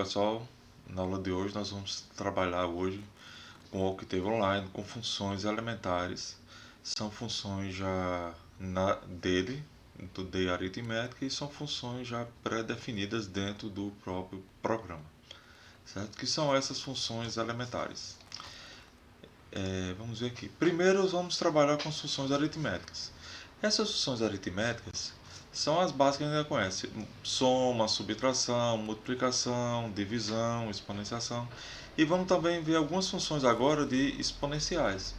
pessoal, na aula de hoje nós vamos trabalhar hoje com o Octave Online, com funções elementares. São funções já dele, do de aritmética, e são funções já pré-definidas dentro do próprio programa, certo? Que são essas funções elementares. Vamos ver aqui. Primeiro vamos trabalhar com as funções aritméticas. Essas funções aritméticas são as básicas que a gente já conhece: soma, subtração, multiplicação, divisão, exponenciação. E vamos também ver algumas funções agora de exponenciais.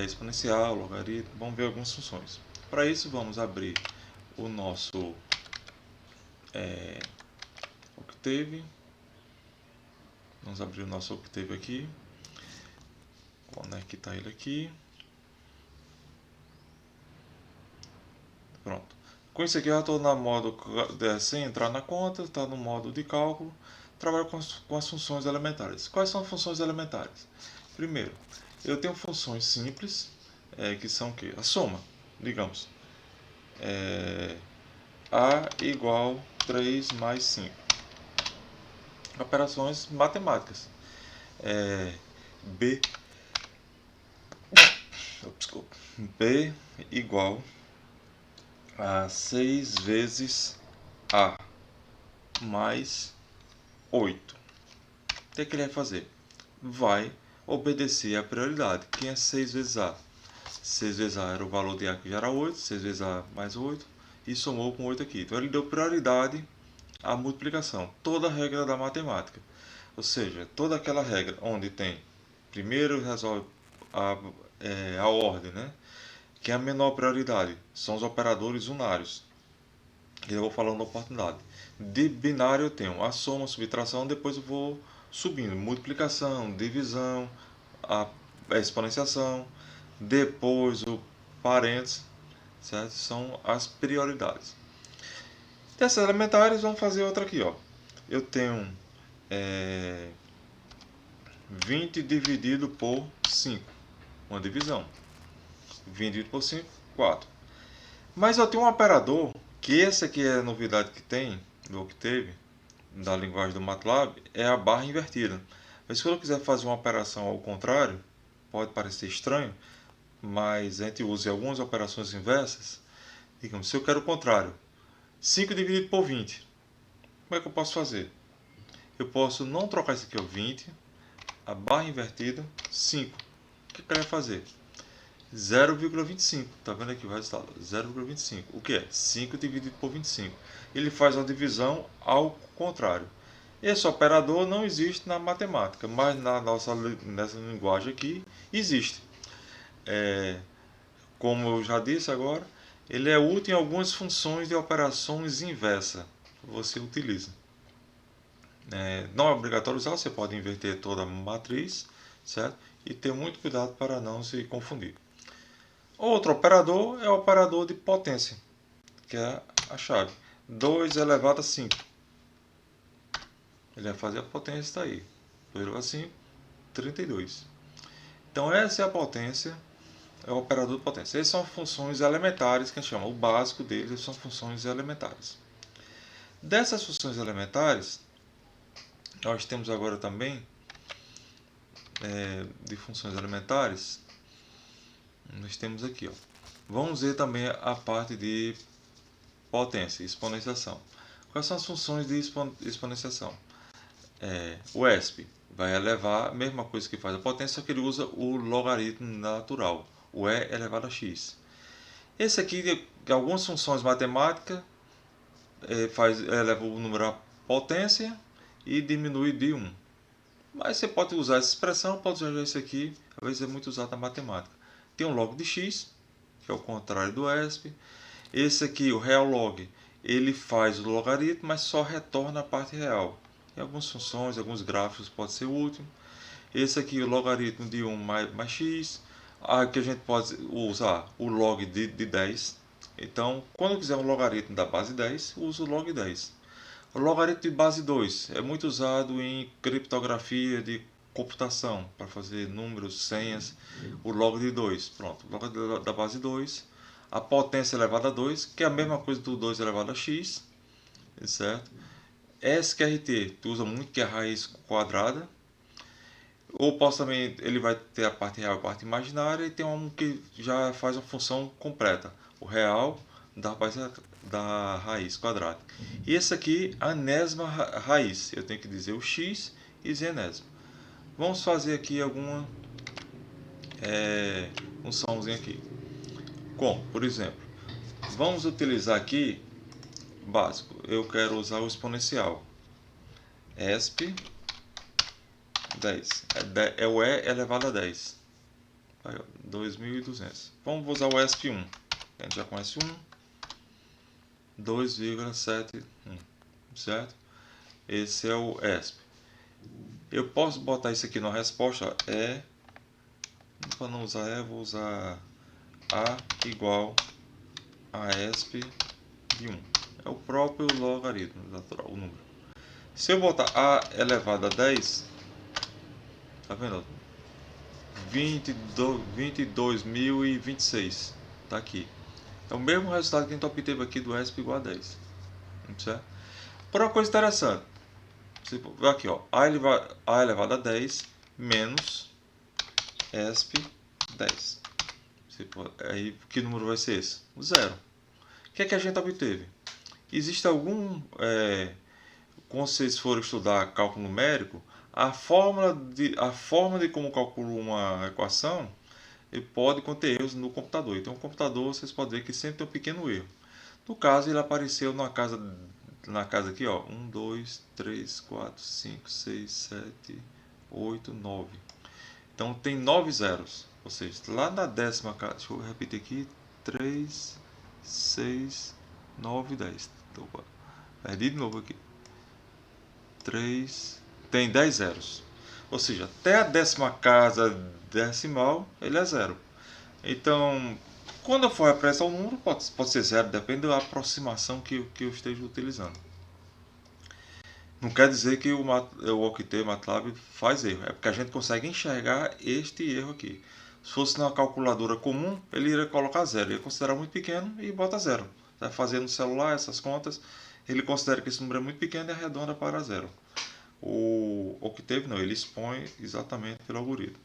Exponencial, logaritmo, vamos ver algumas funções. Para isso vamos abrir o nosso Octave. Vamos abrir o nosso Octave aqui. Conectar ele aqui. Pronto. Com isso aqui eu já estou no modo sem entrar na conta, está no modo de cálculo. Trabalho com as funções elementares. Quais são as funções elementares? Primeiro, eu tenho funções simples, que são o quê? A soma, digamos. A igual 3 mais 5. Operações matemáticas. B igual a 6 vezes A mais 8. O que ele vai fazer? Vai obedecer à prioridade. Quem é 6 vezes A? 6 vezes A era o valor de A que já era 8, 6 vezes A mais 8, e somou com 8 aqui. Então ele deu prioridade à multiplicação. Toda a regra da matemática. Ou seja, toda aquela regra onde tem, primeiro resolve a ordem, né? Que é a menor prioridade. São os operadores unários. Eu vou falando da oportunidade. De binário eu tenho a soma, subtração, depois eu vou subindo. Multiplicação, divisão, a exponenciação, depois o parênteses, certo? São as prioridades. Dessas elementares, vamos fazer outra aqui, ó. Eu tenho 20 dividido por 5, uma divisão. 20 dividido por 5, 4. Mas eu tenho um operador, que essa aqui é a novidade que tem do Octave, da linguagem do MATLAB, é a barra invertida. Mas se eu quiser fazer uma operação ao contrário, pode parecer estranho, mas a gente usa algumas operações inversas. Digamos, se eu quero o contrário, 5 dividido por 20, como é que eu posso fazer? Eu posso não trocar isso aqui, ó, 20, a barra invertida, 5. O que eu quero fazer? 0,25, tá vendo aqui o resultado? 0,25. O que é? 5 dividido por 25. Ele faz uma divisão ao contrário. Esse operador não existe na matemática, mas nessa linguagem aqui existe. Como eu já disse agora, ele é útil em algumas funções de operações inversa. Você utiliza. Não é obrigatório usar, você pode inverter toda a matriz, certo? E ter muito cuidado para não se confundir. Outro operador é o operador de potência, que é a chave. 2 elevado a 5. Ele vai fazer a potência, está aí. 2 elevado a 5, 32. Então essa é a potência, é o operador de potência. Essas são funções elementares, que a gente chama. O básico deles são funções elementares. Dessas funções elementares, nós temos agora também, de funções elementares, nós temos aqui, ó. Vamos ver também a parte de potência, exponenciação. Quais são as funções de exponenciação? O ESP vai elevar a mesma coisa que faz a potência, só que ele usa o logaritmo natural, o E elevado a x. Esse aqui, algumas funções matemáticas, eleva o número à potência e diminui de 1. Mas você pode usar essa expressão, pode usar isso aqui, às vezes é muito usado na matemática. Tem um log de x, que é o contrário do ESP. Esse aqui, o real log, ele faz o logaritmo, mas só retorna a parte real. Em algumas funções, alguns gráficos pode ser útil. Esse aqui, o logaritmo de 1 mais x. Aqui a gente pode usar o log de 10. Então, quando quiser um logaritmo da base 10, usa o log 10. O logaritmo de base 2 é muito usado em criptografia de computação, para fazer números, senhas. O log de 2, pronto, o log da base 2. A potência elevada a 2, que é a mesma coisa do 2 elevado a x, certo? SQRT, tu usa muito, que é a raiz quadrada. Ou posso também, ele vai ter a parte real e a parte imaginária, e tem um que já faz uma função completa, o real da raiz quadrada. E esse aqui, a enésima raiz, eu tenho que dizer o x e z enésima. Vamos fazer aqui alguma funçãozinha aqui. Como, por exemplo, vamos utilizar aqui, básico, eu quero usar o exponencial. ESP 10, é o E elevado a 10. 2.200. Vamos usar o ESP1. A gente já conhece 2,71, certo? Esse é o ESP. Eu posso botar isso aqui na resposta, para não usar vou usar A igual a ESP de 1. É o próprio logaritmo natural, o número. Se eu botar A elevado a 10, tá vendo? 22.026, tá aqui. É o mesmo resultado que a gente obteve aqui do ESP igual a 10. Certo? Por uma coisa interessante, aqui ó, A elevado a 10 menos ESP 10. Aí que número vai ser esse? O zero. O que é que a gente obteve? Existe algum, quando vocês forem estudar cálculo numérico, a forma de como calcula uma equação pode conter erros no computador. Então, o computador, vocês podem ver que sempre tem um pequeno erro. No caso, ele apareceu na casa aqui, ó, 1, 2, 3, 4, 5, 6, 7, 8, 9. Então, tem 9 zeros. Ou seja, lá na décima casa, deixa eu repetir aqui, 3, 6, 9, 10. Opa, perdi de novo aqui. 3, tem 10 zeros. Ou seja, até a décima casa decimal, ele é zero. Então, quando eu for representar o número, pode ser zero, depende da aproximação que eu esteja utilizando. Não quer dizer que o Octave MATLAB faz erro, é porque a gente consegue enxergar este erro aqui. Se fosse na calculadora comum, ele iria colocar zero, ele ia considerar muito pequeno e bota zero. Vai fazer no celular essas contas, ele considera que esse número é muito pequeno e arredonda para zero. O Octave não, ele expõe exatamente pelo algoritmo.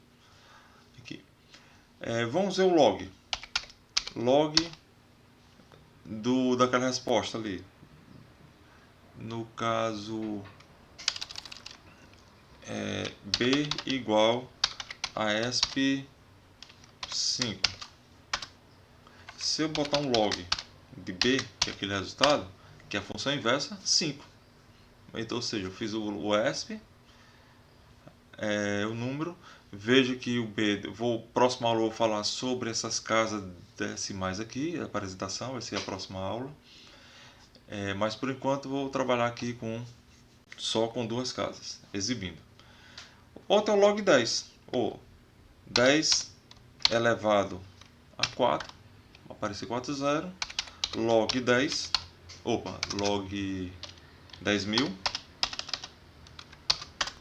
Aqui. Vamos ver o log. Log daquela resposta ali. No caso, B igual a ESP 5. Se eu botar um log de B, que é aquele resultado, que é a função inversa, 5. Então, ou seja, eu fiz o ESP, o número, vejo que o B, próxima aula eu vou falar sobre essas casas decimais aqui, a apresentação, vai ser a próxima aula. Mas por enquanto vou trabalhar aqui só com duas casas, exibindo. Outro é o log 10, ou 10 elevado a 4, vai aparecer 4 zero, log 10, log 10.000,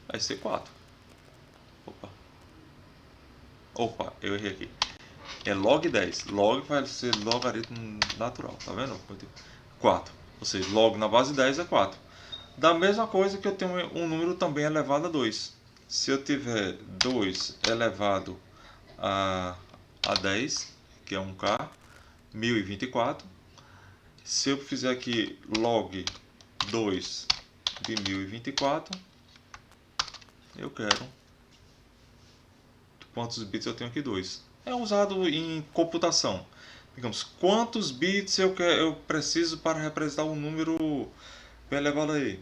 vai ser 4. Eu errei aqui. É log 10, log vai ser logaritmo natural, tá vendo? 4, ou seja, log na base 10 é 4. Da mesma coisa que eu tenho um número também elevado a 2. Se eu tiver 2 elevado a 10, que é 1k, 1024. Se eu fizer aqui log 2 de 1024, eu quero quantos bits eu tenho aqui? 2. É usado em computação. Digamos, quantos bits eu preciso para representar um número bem elevado aí?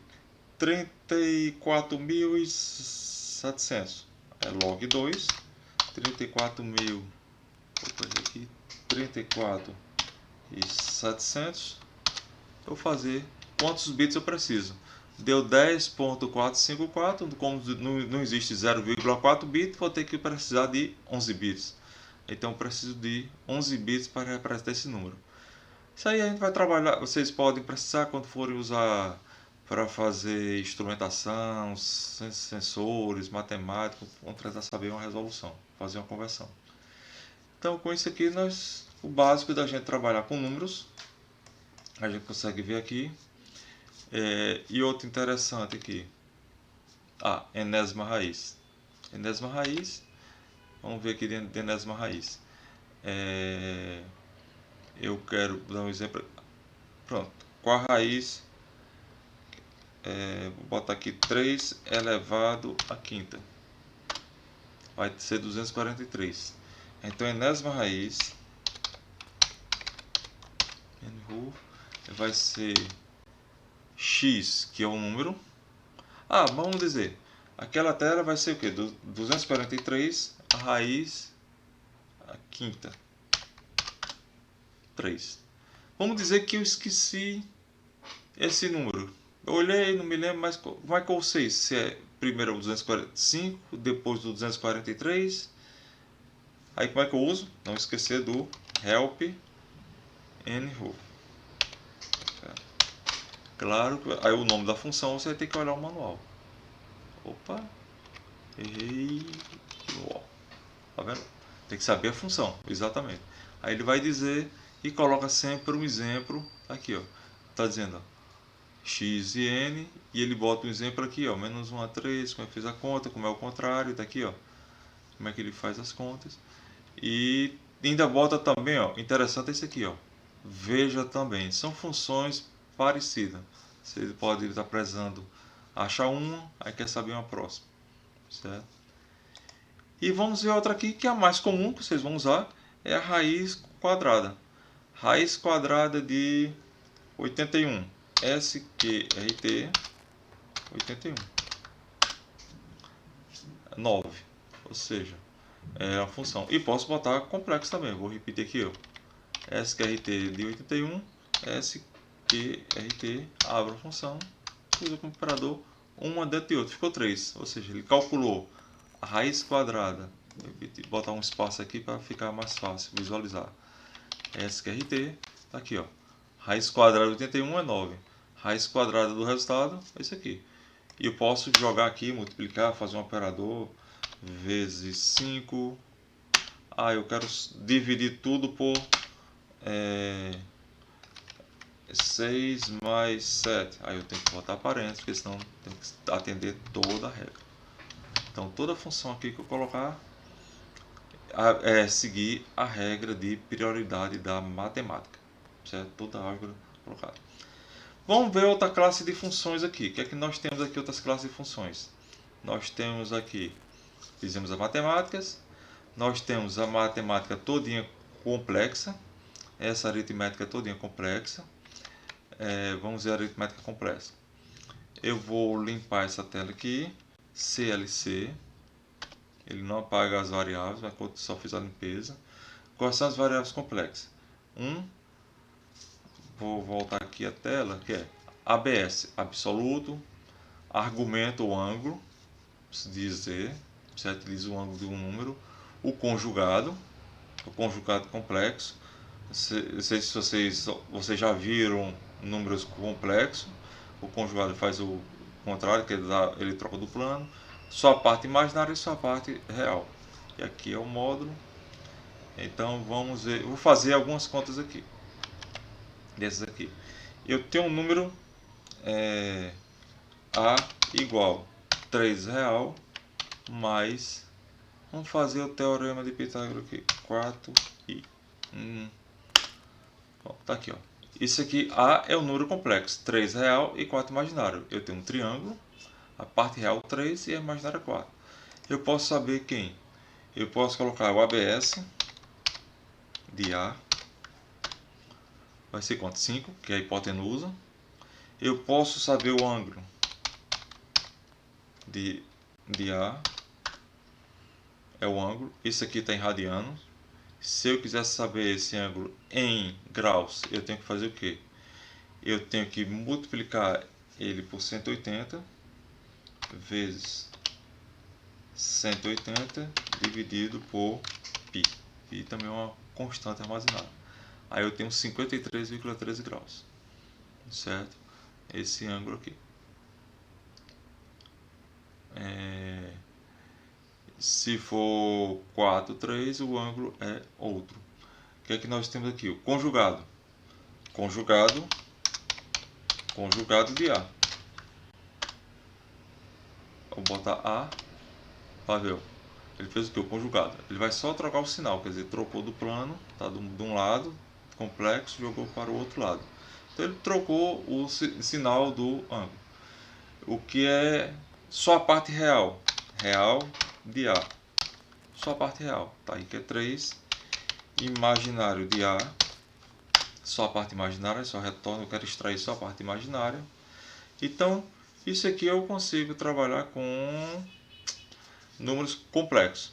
34.700. É log 2, 34.000, 34.700. Eu vou fazer quantos bits eu preciso. Deu 10.454, como não existe 0,4 bit, vou ter que precisar de 11 bits. Então eu preciso de 11 bits para representar esse número. Isso aí a gente vai trabalhar, vocês podem precisar quando forem usar para fazer instrumentação, sensores, matemática, vão precisar saber uma resolução, fazer uma conversão. Então com isso aqui, o básico da gente trabalhar com números, a gente consegue ver aqui E outro interessante aqui. Enésima raiz. Enésima raiz. Vamos ver aqui dentro de enésima raiz. Eu quero dar um exemplo. Pronto. Com a raiz, vou botar aqui 3 elevado à quinta. Vai ser 243. Então, enésima raiz vai ser x, que é um número. Vamos dizer, aquela tela vai ser o que? 243, a raiz, a quinta, 3. Vamos dizer que eu esqueci esse número. Eu olhei, não me lembro, mas como é que eu sei se é primeiro o 245, depois do 243? Aí como é que eu uso? Não esquecer do help nRow. Claro que aí o nome da função você vai ter que olhar o manual. Opa, errei. Tá vendo? Tem que saber a função, exatamente. Aí ele vai dizer e coloca sempre um exemplo aqui, ó. Tá dizendo, ó, x e n, e ele bota um exemplo aqui, ó, menos 1 a 3, como é que fez a conta, como é o contrário, tá aqui, ó. Como é que ele faz as contas. E ainda bota também, ó, interessante esse aqui, ó. Veja também, são funções parecidas. Você pode estar precisando achar uma, aí quer saber uma próxima, certo? E vamos ver outra aqui que é a mais comum que vocês vão usar, é a raiz quadrada. Raiz quadrada de 81, SQRT 81, 9, ou seja, é a função. E posso botar complexo também, vou repetir aqui, ó. SQRT de 81, SQRT, abre a função, usa o comparador, uma dentro de outra, ficou 3, ou seja, ele calculou a raiz quadrada. Vou botar um espaço aqui para ficar mais fácil visualizar. SQRT, tá aqui, ó. Raiz quadrada de 81 é 9. Raiz quadrada do resultado é isso aqui. E eu posso jogar aqui, multiplicar, fazer um operador vezes 5. Eu quero dividir tudo por 6 mais 7. Aí eu tenho que botar parênteses, porque senão tem que atender toda a regra. Então toda função aqui que eu colocar é seguir a regra de prioridade da matemática, certo? Toda a álgebra colocada. Vamos ver outra classe de funções aqui. O que é que nós temos aqui, outras classes de funções? Nós temos aqui, fizemos as matemáticas, nós temos a matemática todinha complexa, essa aritmética todinha complexa. Vamos ver a aritmética complexa. Eu vou limpar essa tela aqui, CLC, ele não apaga as variáveis, mas quando só fiz a limpeza. Quais são as variáveis complexas? Vou voltar aqui a tela, que é ABS, absoluto, argumento ou ângulo, se dizer, você utiliza o ângulo de um número, o conjugado complexo. Não sei se vocês já viram números complexos, o conjugado faz o contrário, que ele troca do plano, sua parte imaginária e sua parte real. E aqui é o módulo. Então vamos ver, eu vou fazer algumas contas aqui, desses aqui. Eu tenho um número A igual 3 real mais, vamos fazer o teorema de Pitágoras aqui, 4i. Tá aqui, ó. Isso aqui, A é o número complexo, 3 real e 4 imaginário. Eu tenho um triângulo, a parte real 3 e a imaginária 4. Eu posso saber quem? Eu posso colocar o ABS de A, vai ser quanto? 5, que é a hipotenusa. Eu posso saber o ângulo de A, é o ângulo. Isso aqui está em radianos. Se eu quisesse saber esse ângulo em graus, eu tenho que fazer o quê? Eu tenho que multiplicar ele por 180 vezes 180 dividido por π. Π também é uma constante armazenada. Aí eu tenho 53,13 graus, certo? Esse ângulo aqui. Se for 4, 3, o ângulo é outro. O que é que nós temos aqui? O conjugado. Conjugado conjugado de A. Vou botar A para ver. Ele fez o que? O conjugado. Ele vai só trocar o sinal, quer dizer, trocou do plano, tá de um lado, complexo, jogou para o outro lado. Então ele trocou o sinal do ângulo. O que é só a parte real. Real de A. Só a parte real. Tá aí que é 3. Imaginário de A. Só a parte imaginária, só retorno. Eu quero extrair só a parte imaginária. Então, isso aqui eu consigo trabalhar com números complexos.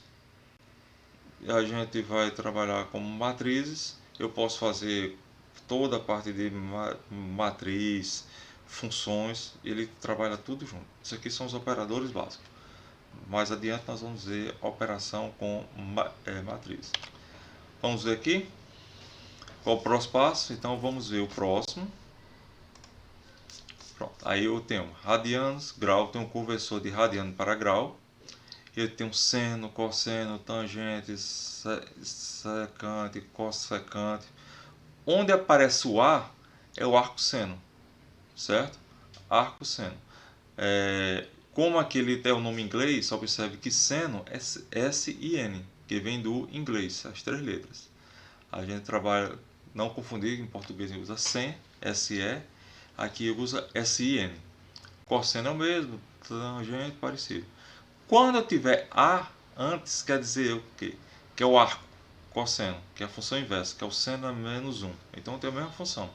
A gente vai trabalhar com matrizes. Eu posso fazer toda a parte de matriz, funções, ele trabalha tudo junto. Isso aqui são os operadores básicos. Mais adiante nós vamos ver operação com matriz. Vamos ver aqui qual o próximo passo. Então vamos ver o próximo. Pronto. Aí eu tenho radianos, grau, tem um conversor de radiano para grau. Ele tem um seno, cosseno, tangente, secante, cossecante. Onde aparece o A é o arco seno, certo? Arco seno. Como aquele é o nome em inglês, observe que seno é S-I-N, que vem do inglês, as 3 letras. A gente trabalha, não confundir, em português usa sen, S-E, aqui usa S-I-N. Cosseno é o mesmo, tangente parecido. Quando eu tiver A antes, quer dizer o quê? Que é o arco cosseno, que é a função inversa, que é o seno menos 1. Então tem a mesma função.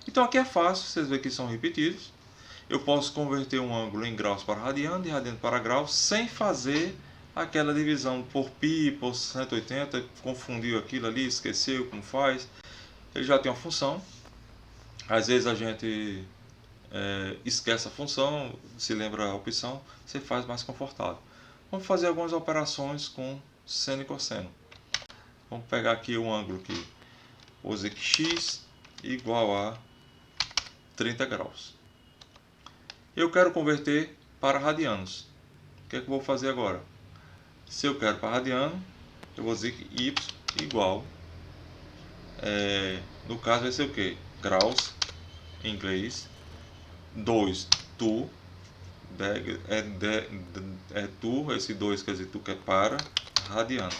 Então aqui é fácil, vocês veem que são repetidos. Eu posso converter um ângulo em graus para radiano, de radiano para grau, sem fazer aquela divisão por pi, por 180, confundiu aquilo ali, esqueceu como faz. Ele já tem uma função. Às vezes a gente esquece a função, se lembra a opção, você faz mais confortável. Vamos fazer algumas operações com seno e cosseno. Vamos pegar aqui o ângulo que usa que x igual a 30 graus. Eu quero converter para radianos. O que é que eu vou fazer agora? Se eu quero para radiano, eu vou dizer que y igual, no caso vai ser o que? Graus, em inglês, 2 tu, tu, esse 2 quer dizer tu que é para radiano.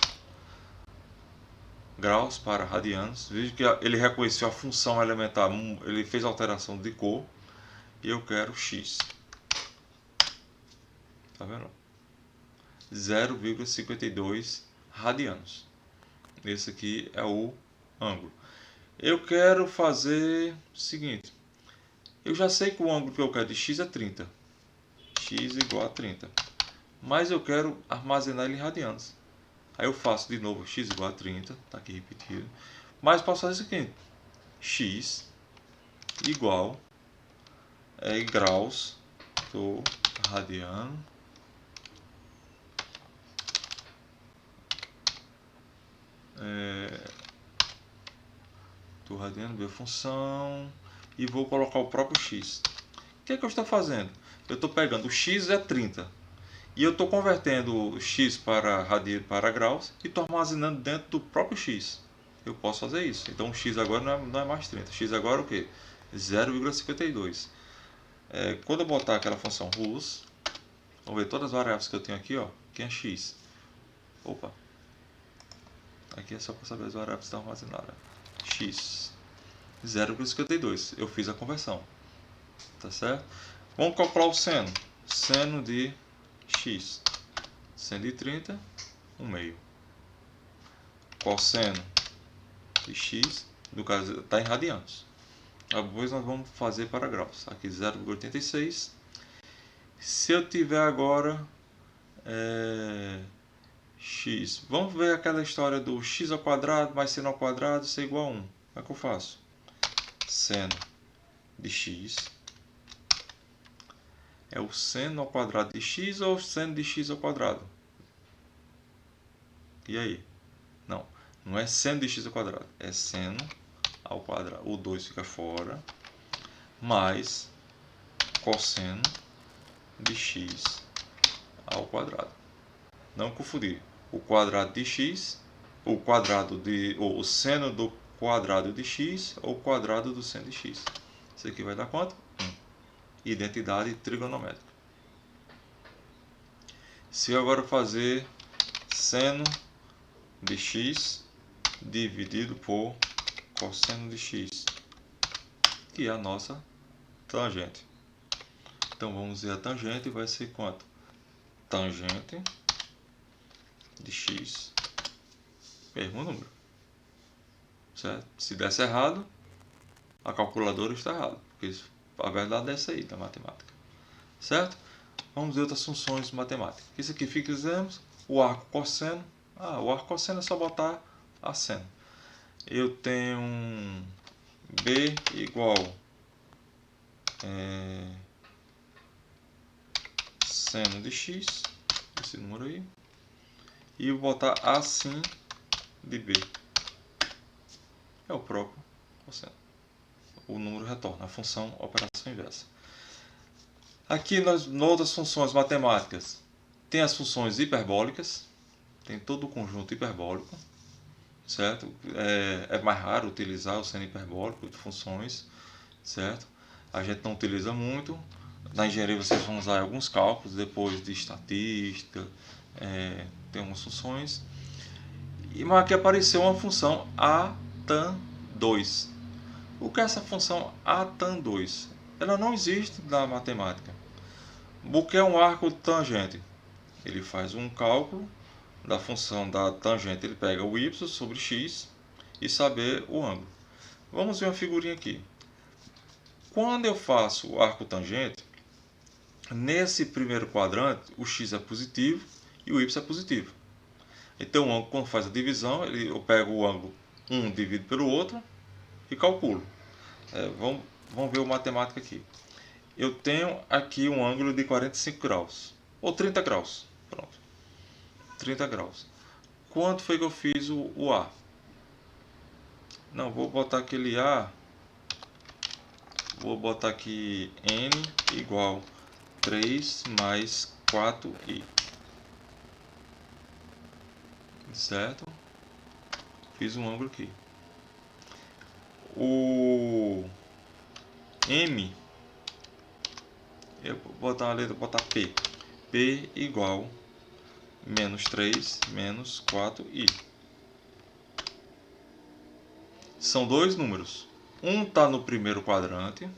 Graus para radianos. Veja que ele reconheceu a função elementar, ele fez alteração de cor. E eu quero x. Tá vendo? 0,52 radianos. Esse aqui é o ângulo. Eu quero fazer o seguinte. Eu já sei que o ângulo que eu quero de x é 30. X igual a 30. Mas eu quero armazenar ele em radianos. Aí eu faço de novo x igual a 30. Está aqui repetido. Mas posso fazer o seguinte. X igual graus do radiano do radiano, biofunção, e vou colocar o próprio x. O que é que eu estou fazendo? Eu estou pegando o x é 30 e eu estou convertendo o x para graus e estou armazenando dentro do próprio x. Eu posso fazer isso. Então o x agora não é mais 30. X agora é o que? 0,52. Quando eu botar aquela função rus, vamos ver todas as variáveis que eu tenho aqui, ó, que é x. Opa. Aqui é só para saber as variáveis que estão armazenadas. X 0,52. Eu fiz a conversão. Tá certo? Vamos calcular o seno. Seno de x. Seno de 30, 1/2. Cosseno de x, no caso está em radianos. Depois nós vamos fazer para graus. Aqui 0,86. Se eu tiver agora x, vamos ver aquela história do x ao quadrado mais seno ao quadrado, isso é igual a 1. Como é que eu faço? Seno de x é o seno ao quadrado de x ou o seno de x ao quadrado? E aí? Não é seno de x ao quadrado, é seno ao quadrado. O 2 fica fora, mais cosseno de x ao quadrado. Não confundir o quadrado de x, o seno do quadrado de x ou o quadrado do seno de x. Isso aqui vai dar quanto? 1. identidade trigonométrica. Se eu agora fazer seno de x dividido por cosseno de x, que é a nossa tangente. Então vamos ver a tangente, vai ser quanto? Tangente de x, mesmo número, certo? Se desse errado, a calculadora está errada, porque a verdade é essa aí da matemática, certo? Vamos ver outras funções matemáticas. Isso aqui fizemos o arco cosseno. O arco cosseno é só botar a seno. Eu tenho um b igual seno de x, esse número aí, e vou botar assim de b. É o próprio cosseno. O número retorna, a função operação inversa. Aqui nas outras funções matemáticas, tem as funções hiperbólicas, tem todo o conjunto hiperbólico, certo? É mais raro utilizar o seno hiperbólico de funções, certo? A gente não utiliza muito. Na engenharia vocês vão usar alguns cálculos, depois de estatística, tem algumas funções. Mas aqui apareceu uma função a tan 2. O que é essa função a tan 2? Ela não existe na matemática. O que é um arco tangente? Ele faz um cálculo da função da tangente, ele pega o y sobre x e saber o ângulo. Vamos ver uma figurinha aqui. Quando eu faço o arco tangente, nesse primeiro quadrante o x é positivo e o y é positivo. Então, quando faz a divisão, eu pego o ângulo 1 divido pelo outro e calculo. Vamos ver a matemática aqui. Eu tenho aqui um ângulo de 45 graus, ou 30 graus. Pronto, 30 graus. Quanto foi que eu fiz o A? Não, vou botar aquele A. Vou botar aqui N igual 3 mais 4I. Certo? Fiz um ângulo aqui. O M, eu vou botar uma letra, vou botar P. P igual menos 3 menos 4I. São dois números. Um está no primeiro quadrante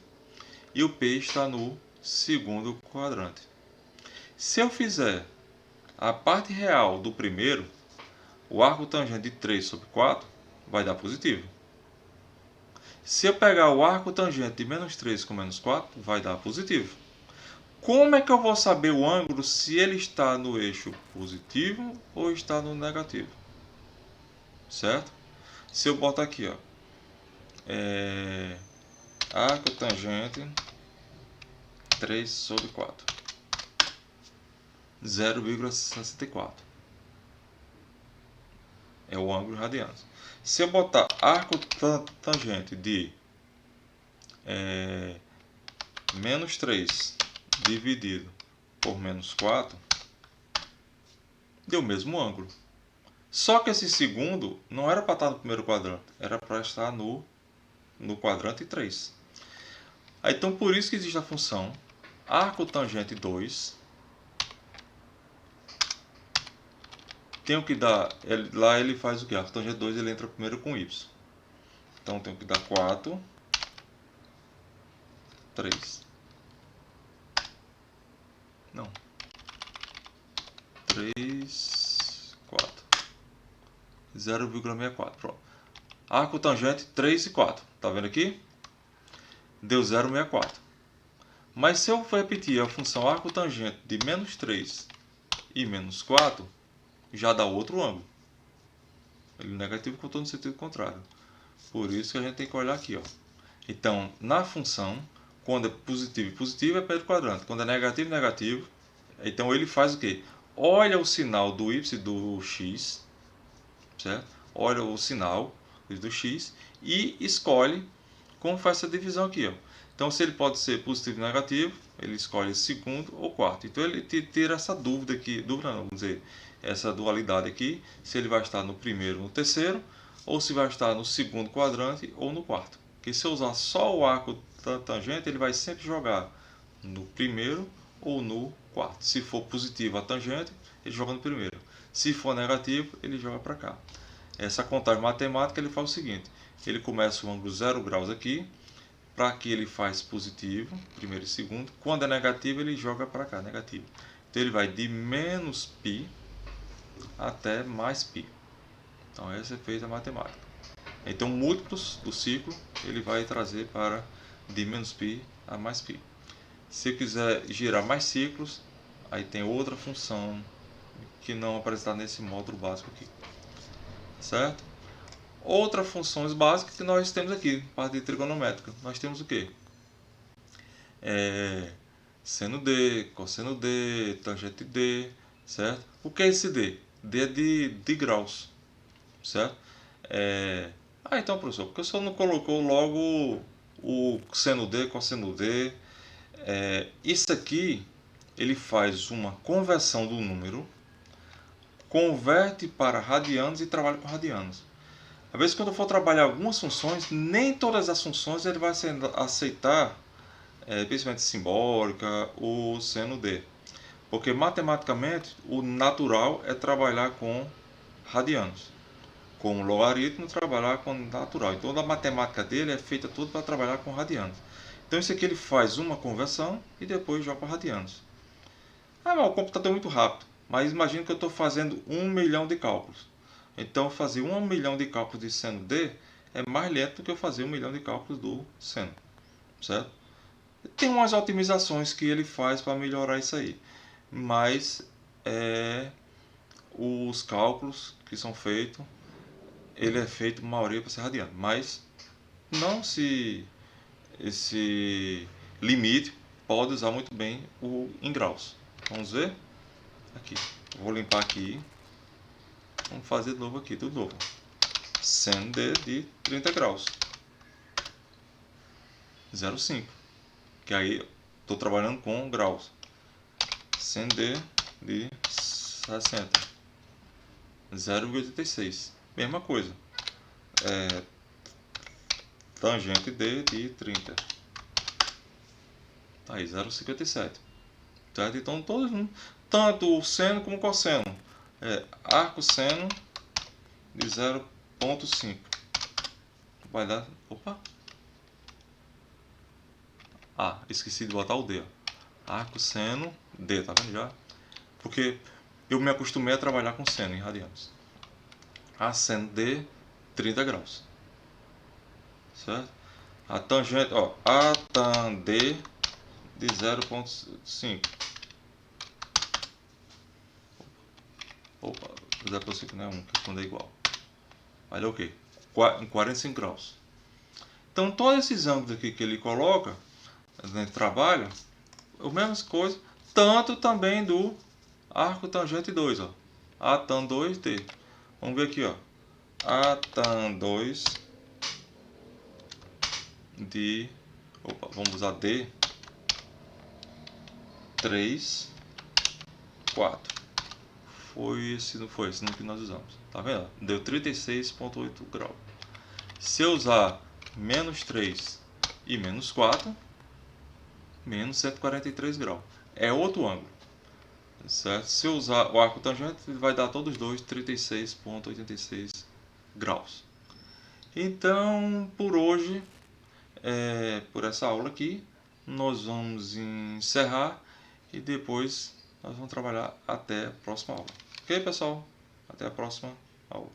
e o P está no segundo quadrante. Se eu fizer a parte real do primeiro, o arco tangente de 3 sobre 4 vai dar positivo. Se eu pegar o arco tangente de menos 3 com menos 4, vai dar positivo. Como é que eu vou saber o ângulo se ele está no eixo positivo ou está no negativo? Certo? Se eu botar aqui, ó, arco tangente 3 sobre 4, 0,64 é o ângulo radiano. Se eu botar arco tangente de menos 3 dividido por menos 4, deu o mesmo ângulo. Só que esse segundo não era para estar no primeiro quadrante, era para estar no quadrante 3. Então por isso que existe a função arco tangente 2. Tenho que dar, lá ele faz o que? Arco tangente 2 ele entra primeiro com y. Então tenho que dar 4, 3. Não. 3, 4. 0,64. Pronto. Arco tangente 3 e 4. Tá vendo aqui? Deu 0,64. Mas se eu repetir a função arco tangente de menos 3 e menos 4, já dá outro ângulo. Ele negativo que eu estou no sentido contrário. Por isso que a gente tem que olhar aqui, ó. Então, na função, quando é positivo, positivo é primeiro quadrante. Quando é negativo, negativo. Então ele faz o quê? Olha o sinal do y do x, certo? Olha o sinal do x e escolhe como faz essa divisão aqui, ó. Então, se ele pode ser positivo ou negativo, ele escolhe segundo ou quarto. Então, ele tira essa dúvida aqui, dúvida não, vamos dizer, essa dualidade aqui, se ele vai estar no primeiro ou no terceiro, ou se vai estar no segundo quadrante ou no quarto. Porque se eu usar só o arco tangente, ele vai sempre jogar no primeiro ou no quarto. Se for positivo a tangente, ele joga no primeiro. Se for negativo, ele joga para cá. Essa contagem matemática ele faz o seguinte: ele começa o ângulo 0 graus aqui, para aqui ele faz positivo, primeiro e segundo. Quando é negativo, ele joga para cá, negativo. Então ele vai de menos π até mais π. Então esse é feito a matemática. Então múltiplos do ciclo ele vai trazer para de menos π a mais π. Se eu quiser girar mais ciclos, aí tem outra função que não aparecerá nesse módulo básico aqui, certo? Outras funções básicas que nós temos aqui, parte de trigonométrica, nós temos o que? Seno D, cosseno D, tangente D, certo? O que é esse D? D é de graus, certo? Então, professor, por que o senhor não colocou logo o seno D, cosseno D? Isso aqui, ele faz uma conversão do número, converte para radianos e trabalha com radianos. Às vezes, quando eu for trabalhar algumas funções, nem todas as funções ele vai aceitar, principalmente simbólica, o seno D. Porque matematicamente, o natural é trabalhar com radianos. Com logaritmo, trabalhar com natural. Então, a matemática dele é feita tudo para trabalhar com radianos. Então, isso aqui ele faz uma conversão e depois joga para radianos. Mas o computador é muito rápido. Mas imagine que eu estou fazendo 1 milhão de cálculos. Então, fazer 1 milhão de cálculos de seno D é mais lento do que eu fazer 1 milhão de cálculos do seno, certo? Tem umas otimizações que ele faz para melhorar isso aí, mas os cálculos que são feitos, ele é feito maioria para ser radiano, mas não se esse limite pode usar muito bem o em graus. Vamos ver aqui. Vou limpar aqui. Vamos fazer de novo aqui, tudo novo. Seno D de 30 graus. 0,5. Que aí estou trabalhando com graus. Seno D de 60. 0,86. Mesma coisa. Tangente D de 30. Tá aí, 0,57. Certo? Então todos, tanto o seno como o cosseno. Arco seno de 0,5. Vai dar. Opa! Esqueci de botar o D. Arco seno D, tá vendo já? Porque eu me acostumei a trabalhar com seno em radianos. Seno D, 30 graus. Certo? A tangente, a tan D de 0,5. Opa, 0,5 não é 1, que quando é igual. Vai dar o quê? 45 graus. Então, todos esses ângulos aqui que ele coloca, a gente trabalha, as mesmas coisas, tanto também do arco tangente 2, ó. A tan 2D. Vamos ver aqui, ó. A tan 2 de... Opa, vamos usar D. 3, 4. Foi esse, não foi esse que nós usamos. Tá vendo? Deu 36,8 graus. Se eu usar menos 3 e menos 4, menos 143 graus. É outro ângulo. Certo? Se eu usar o arco tangente, ele vai dar todos os dois 36,86 graus. Então, por hoje, por essa aula aqui, nós vamos encerrar e depois nós vamos trabalhar até a próxima aula. Ok, pessoal? Até a próxima aula.